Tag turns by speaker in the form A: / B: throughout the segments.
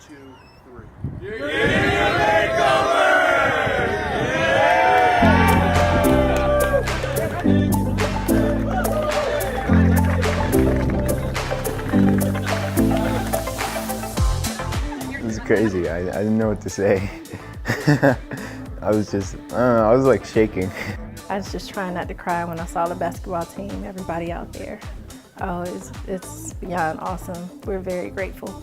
A: 2, 3.
B: It was crazy. I didn't know what to say. I was like shaking.
C: I was just trying not to cry when I saw the basketball team, everybody out there. Oh, it's beyond awesome. We're very grateful.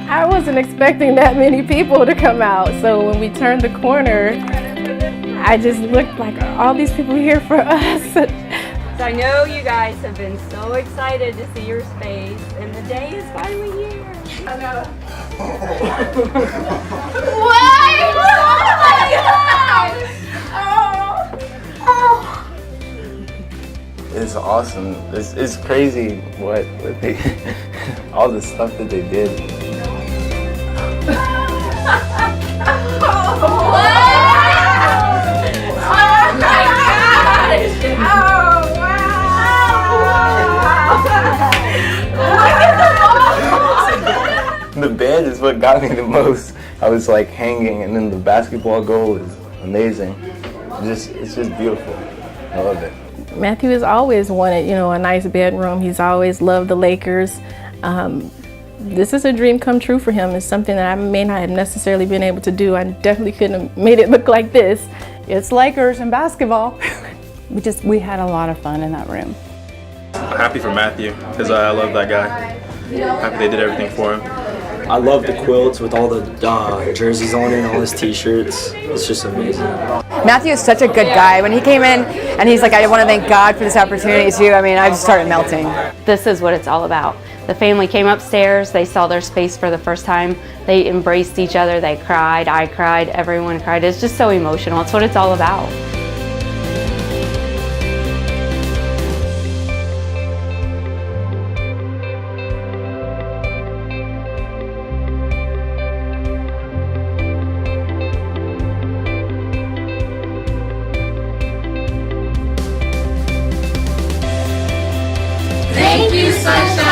C: I wasn't expecting that many people to come out, so when we turned the corner, I just looked like all these people here for us.
D: So I know you guys have been so excited to see your space, and the day is finally here. I know.
C: What? Oh my God! Oh.
B: It's awesome. It's crazy what they, all the stuff that they did. The bed is what got me the most. I was like hanging, and then the basketball goal is amazing. It's just beautiful. I love it.
C: Matthew has always wanted, a nice bedroom. He's always loved the Lakers. This is a dream come true for him. It's something that I may not have necessarily been able to do. I definitely couldn't have made it look like this.
E: It's Lakers and basketball. We had a lot of fun in that room.
F: I'm happy for Matthew because I love that guy. Happy they did everything for him.
G: I love the quilts with all the jerseys on it and all his t-shirts. It's just amazing.
E: Matthew is such a good guy. When he came in and he's like, I want to thank God for this opportunity too, I just started melting.
D: This is what it's all about. The family came upstairs, they saw their space for the first time, they embraced each other, they cried, I cried, everyone cried. It's just so emotional. It's what it's all about.
H: Thank you, Sunshine.